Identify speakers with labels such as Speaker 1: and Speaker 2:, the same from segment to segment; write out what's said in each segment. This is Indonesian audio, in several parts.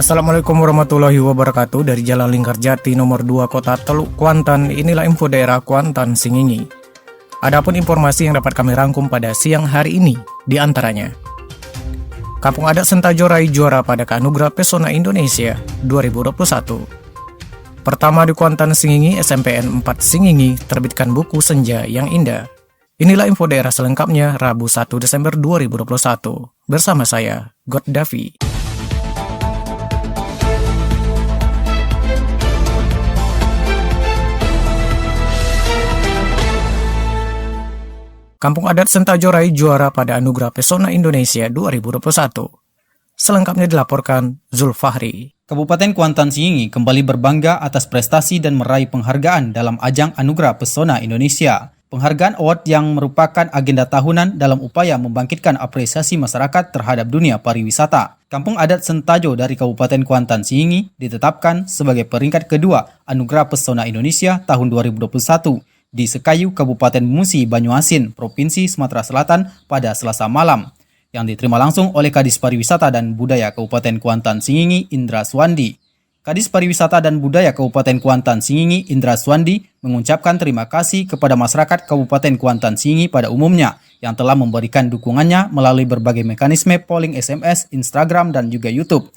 Speaker 1: Assalamualaikum warahmatullahi wabarakatuh. Dari Jalan Lingkarjati nomor 2 Kota Teluk Kuantan, inilah info daerah Kuantan Singingi. Adapun informasi yang dapat kami rangkum pada siang hari ini, di antaranya Kampung Adat Sentajo raih juara pada Anugerah Pesona Indonesia 2021. Pertama di Kuantan Singingi, SMPN 4 Singingi terbitkan buku Senja yang Indah. Inilah info daerah selengkapnya Rabu 1 Desember 2021. Bersama saya, God Davi. Kampung Adat Sentajo raih juara pada Anugerah Pesona Indonesia 2021. Selengkapnya dilaporkan Zulfahri.
Speaker 2: Kabupaten Kuantan Singingi kembali berbangga atas prestasi dan meraih penghargaan dalam ajang Anugerah Pesona Indonesia. Penghargaan award yang merupakan agenda tahunan dalam upaya membangkitkan apresiasi masyarakat terhadap dunia pariwisata. Kampung Adat Sentajo dari Kabupaten Kuantan Singingi ditetapkan sebagai peringkat kedua Anugerah Pesona Indonesia tahun 2021. Di Sekayu, Kabupaten Musi, Banyuasin, Provinsi Sumatera Selatan pada Selasa malam, yang diterima langsung oleh Kadis Pariwisata dan Budaya Kabupaten Kuantan Singingi, Indra Suwandi. Kadis Pariwisata dan Budaya Kabupaten Kuantan Singingi, Indra Suwandi, mengucapkan terima kasih kepada masyarakat Kabupaten Kuantan Singingi pada umumnya, yang telah memberikan dukungannya melalui berbagai mekanisme polling SMS, Instagram, dan juga YouTube.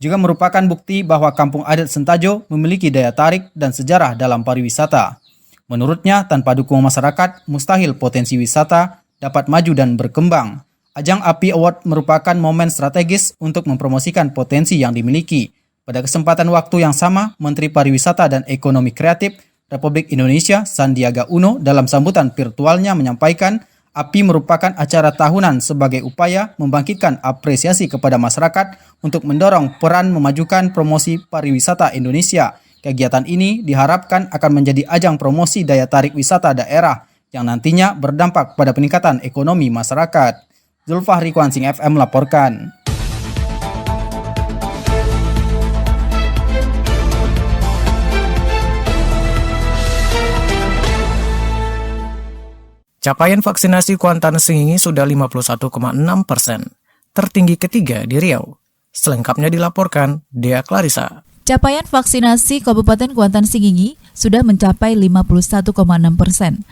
Speaker 2: Juga merupakan bukti bahwa Kampung Adat Sentajo memiliki daya tarik dan sejarah dalam pariwisata. Menurutnya, tanpa dukungan masyarakat, mustahil potensi wisata dapat maju dan berkembang. Ajang API Award merupakan momen strategis untuk mempromosikan potensi yang dimiliki. Pada kesempatan waktu yang sama, Menteri Pariwisata dan Ekonomi Kreatif Republik Indonesia Sandiaga Uno dalam sambutan virtualnya menyampaikan, API merupakan acara tahunan sebagai upaya membangkitkan apresiasi kepada masyarakat untuk mendorong peran memajukan promosi pariwisata Indonesia. Kegiatan ini diharapkan akan menjadi ajang promosi daya tarik wisata daerah yang nantinya berdampak pada peningkatan ekonomi masyarakat. Zulfahri, Kuansing FM melaporkan.
Speaker 1: Capaian vaksinasi Kuantan Singingi sudah 51,6%, tertinggi ketiga di Riau. Selengkapnya dilaporkan Dea Clarissa.
Speaker 3: Capaian vaksinasi Kabupaten Kuantan Singingi sudah mencapai 51,6%.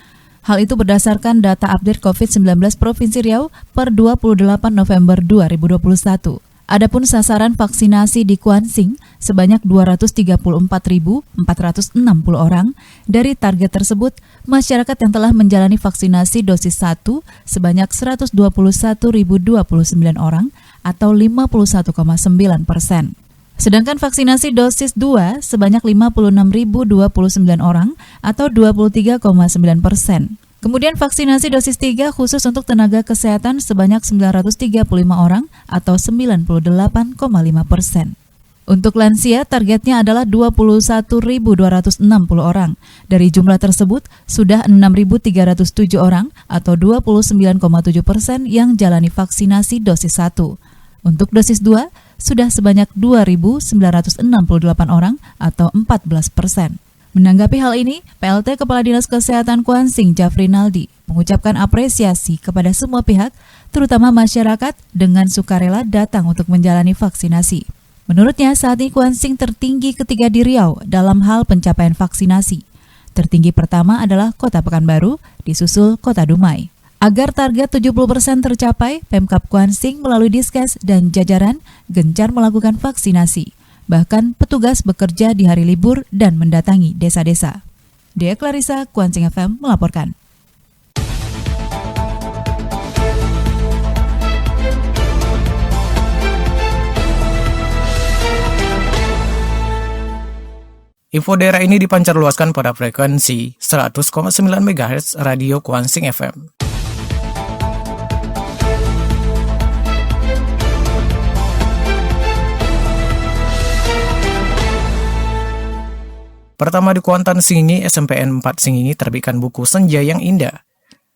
Speaker 3: Hal itu berdasarkan data update COVID-19 Provinsi Riau per 28 November 2021. Adapun sasaran vaksinasi di Kuansing sebanyak 234.460 orang. Dari target tersebut, masyarakat yang telah menjalani vaksinasi dosis 1 sebanyak 121.029 orang atau 51,9%. Sedangkan vaksinasi dosis 2 sebanyak 56.029 orang atau 23,9%. Kemudian vaksinasi dosis 3 khusus untuk tenaga kesehatan sebanyak 935 orang atau 98,5%. Untuk lansia, targetnya adalah 21.260 orang. Dari jumlah tersebut, sudah 6.307 orang atau 29,7% yang jalani vaksinasi dosis 1. Untuk dosis 2, sudah sebanyak 2.968 orang atau 14%. Menanggapi hal ini, PLT Kepala Dinas Kesehatan Kuansing Jafrinaldi mengucapkan apresiasi kepada semua pihak, terutama masyarakat dengan sukarela datang untuk menjalani vaksinasi. Menurutnya, saat ini Kuansing tertinggi ketiga di Riau dalam hal pencapaian vaksinasi. Tertinggi pertama adalah Kota Pekanbaru, disusul Kota Dumai. Agar target 70% tercapai, Pemkab Kuansing melalui Diskes dan jajaran gencar melakukan vaksinasi. Bahkan petugas bekerja di hari libur dan mendatangi desa-desa. Dea Clarissa, Kuansing FM melaporkan.
Speaker 1: Info daerah ini dipancarluaskan pada frekuensi 100,9 MHz Radio Kuansing FM. Pertama di Kuantan Singingi, SMPN 4 Singingi terbitkan buku Senja yang Indah.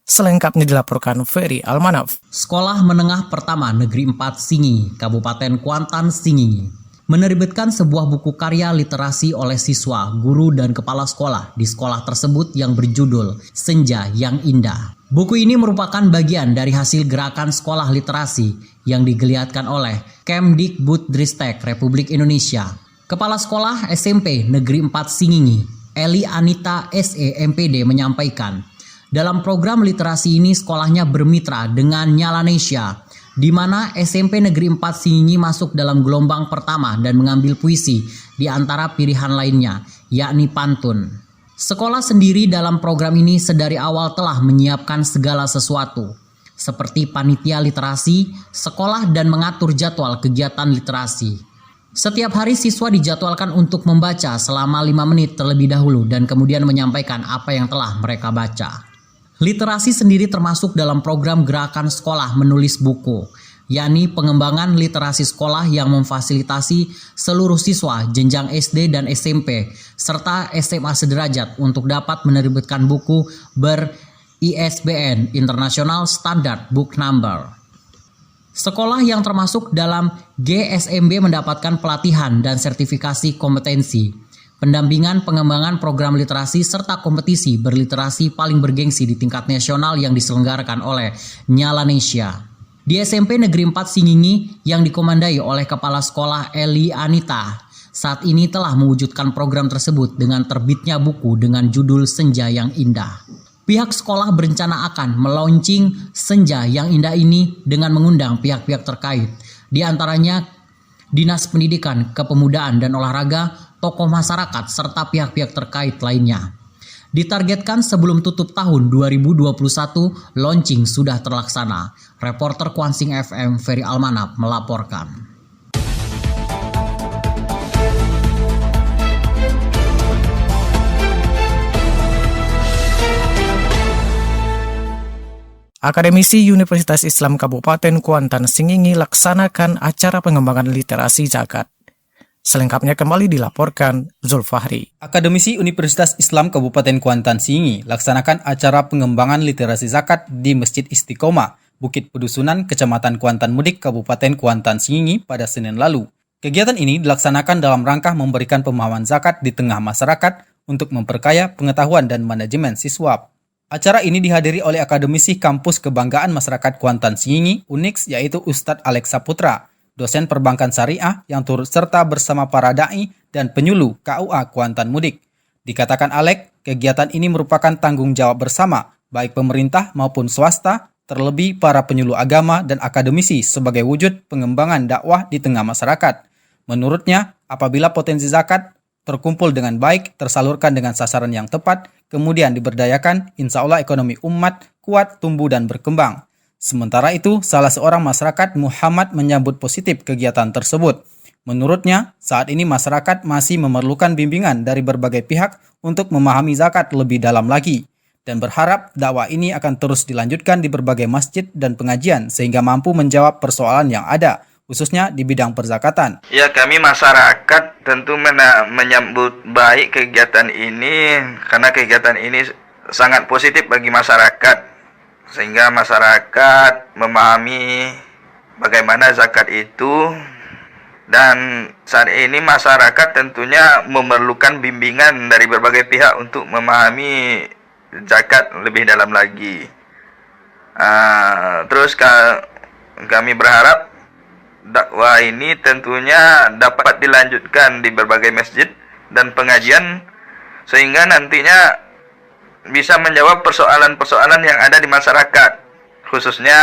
Speaker 1: Selengkapnya dilaporkan Ferry Almanaf.
Speaker 4: Sekolah Menengah Pertama Negeri 4 Singingi, Kabupaten Kuantan Singingi, menerbitkan sebuah buku karya literasi oleh siswa, guru, dan kepala sekolah di sekolah tersebut yang berjudul Senja yang Indah. Buku ini merupakan bagian dari hasil gerakan sekolah literasi yang digeliatkan oleh Kemdikbudristek Republik Indonesia. Kepala Sekolah SMP Negeri 4 Singingi, Eli Anita SE MPD menyampaikan, dalam program literasi ini sekolahnya bermitra dengan Nyalanesia, di mana SMP Negeri 4 Singingi masuk dalam gelombang pertama dan mengambil puisi di antara pilihan lainnya, yakni pantun. Sekolah sendiri dalam program ini sedari awal telah menyiapkan segala sesuatu, seperti panitia literasi, sekolah dan mengatur jadwal kegiatan literasi. Setiap hari siswa dijadwalkan untuk membaca selama 5 menit terlebih dahulu dan kemudian menyampaikan apa yang telah mereka baca. Literasi sendiri termasuk dalam program gerakan sekolah menulis buku, yakni pengembangan literasi sekolah yang memfasilitasi seluruh siswa jenjang SD dan SMP serta SMA sederajat untuk dapat menerbitkan buku ber-ISBN International Standard Book Number. Sekolah yang termasuk dalam GSMB mendapatkan pelatihan dan sertifikasi kompetensi, pendampingan pengembangan program literasi serta kompetisi berliterasi paling bergengsi di tingkat nasional yang diselenggarakan oleh Nyalanesia. Di SMP Negeri 4 Singingi yang dikomandai oleh Kepala Sekolah Eli Anita, saat ini telah mewujudkan program tersebut dengan terbitnya buku dengan judul Senja yang Indah. Pihak sekolah berencana akan melaunching Senja yang Indah ini dengan mengundang pihak-pihak terkait, di antaranya Dinas Pendidikan, Kepemudaan dan Olahraga, tokoh masyarakat, serta pihak-pihak terkait lainnya. Ditargetkan sebelum tutup tahun 2021, launching sudah terlaksana. Reporter Kuansing FM Ferry Almanap melaporkan.
Speaker 1: Akademisi Universitas Islam Kabupaten Kuantan Singingi laksanakan acara pengembangan literasi zakat. Selengkapnya kembali dilaporkan Zulfahri.
Speaker 2: Akademisi Universitas Islam Kabupaten Kuantan Singingi laksanakan acara pengembangan literasi zakat di Masjid Istiqomah, Bukit Pedusunan, Kecamatan Kuantan Mudik, Kabupaten Kuantan Singingi pada Senin lalu. Kegiatan ini dilaksanakan dalam rangka memberikan pemahaman zakat di tengah masyarakat untuk memperkaya pengetahuan dan manajemen siswa. Acara ini dihadiri oleh akademisi Kampus Kebanggaan Masyarakat Kuantan Singingi, UNIX, yaitu Ustadz Alex Saputra, dosen perbankan syariah yang turut serta bersama para da'i dan penyuluh KUA Kuantan Mudik. Dikatakan Alex, kegiatan ini merupakan tanggung jawab bersama, baik pemerintah maupun swasta, terlebih para penyuluh agama dan akademisi sebagai wujud pengembangan dakwah di tengah masyarakat. Menurutnya, apabila potensi zakat terkumpul dengan baik, tersalurkan dengan sasaran yang tepat, kemudian diberdayakan, insya Allah ekonomi umat kuat, tumbuh dan berkembang. Sementara itu, salah seorang masyarakat Muhammad menyambut positif kegiatan tersebut. Menurutnya, saat ini masyarakat masih memerlukan bimbingan dari berbagai pihak untuk memahami zakat lebih dalam lagi, dan berharap dakwah ini akan terus dilanjutkan di berbagai masjid dan pengajian sehingga mampu menjawab persoalan yang ada, khususnya di bidang perzakatan.
Speaker 5: Ya, kami masyarakat tentu menyambut baik kegiatan ini karena kegiatan ini sangat positif bagi masyarakat. Sehingga masyarakat memahami bagaimana zakat itu, dan saat ini masyarakat tentunya memerlukan bimbingan dari berbagai pihak untuk memahami zakat lebih dalam lagi. Terus kami berharap dakwah ini tentunya dapat dilanjutkan di berbagai masjid dan pengajian sehingga nantinya bisa menjawab persoalan-persoalan yang ada di masyarakat, khususnya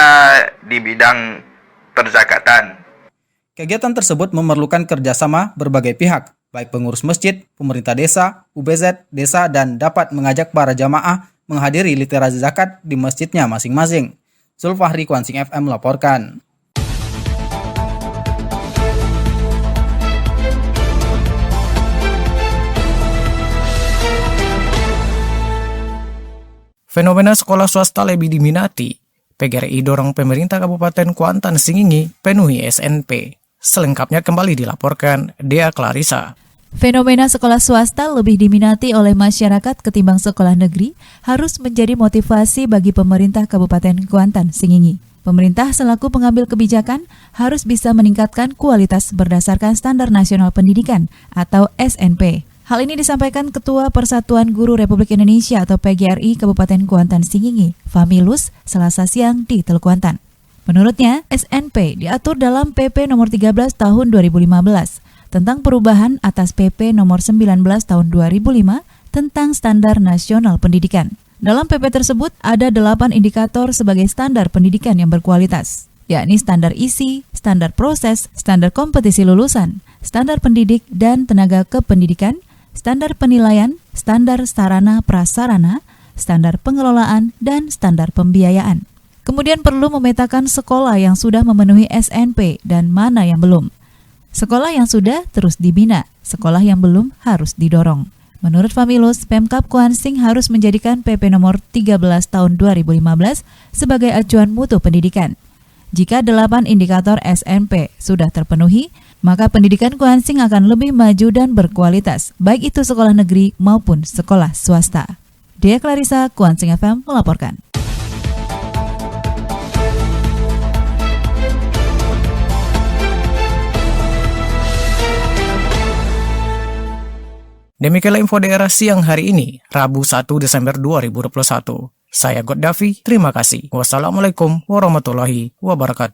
Speaker 5: di bidang perzakatan.
Speaker 2: Kegiatan tersebut memerlukan kerjasama berbagai pihak, baik pengurus masjid, pemerintah desa, UBZ, desa, dan dapat mengajak para jamaah menghadiri literasi zakat di masjidnya masing-masing. Zulfahri, Kuansing FM melaporkan.
Speaker 1: Fenomena sekolah swasta lebih diminati. PGRI dorong pemerintah Kabupaten Kuantan Singingi penuhi SNP. Selengkapnya kembali dilaporkan Dea Clarissa.
Speaker 3: Fenomena sekolah swasta lebih diminati oleh masyarakat ketimbang sekolah negeri harus menjadi motivasi bagi pemerintah Kabupaten Kuantan Singingi. Pemerintah selaku pengambil kebijakan harus bisa meningkatkan kualitas berdasarkan Standar Nasional Pendidikan atau SNP. Hal ini disampaikan Ketua Persatuan Guru Republik Indonesia atau PGRI Kabupaten Kuantan Singingi, Familus, Selasa siang di Teluk Kuantan. Menurutnya, SNP diatur dalam PP nomor 13 tahun 2015 tentang perubahan atas PP nomor 19 tahun 2005 tentang Standar Nasional Pendidikan. Dalam PP tersebut ada 8 indikator sebagai standar pendidikan yang berkualitas, yakni standar isi, standar proses, standar kompetisi lulusan, standar pendidik dan tenaga kependidikan, standar penilaian, standar sarana prasarana, standar pengelolaan, dan standar pembiayaan. Kemudian perlu memetakan sekolah yang sudah memenuhi SNP dan mana yang belum. Sekolah yang sudah terus dibina, sekolah yang belum harus didorong. Menurut Familus, Pemkab Kuansing harus menjadikan PP nomor 13 tahun 2015 sebagai acuan mutu pendidikan. Jika 8 indikator SNP sudah terpenuhi, maka pendidikan Kuansing akan lebih maju dan berkualitas, baik itu sekolah negeri maupun sekolah swasta. Dea Clarissa, Kuansing FM melaporkan.
Speaker 1: Demikianlah info daerah siang hari ini, Rabu 1 Desember 2021. Saya Goddavi, terima kasih. Wassalamualaikum warahmatullahi wabarakatuh.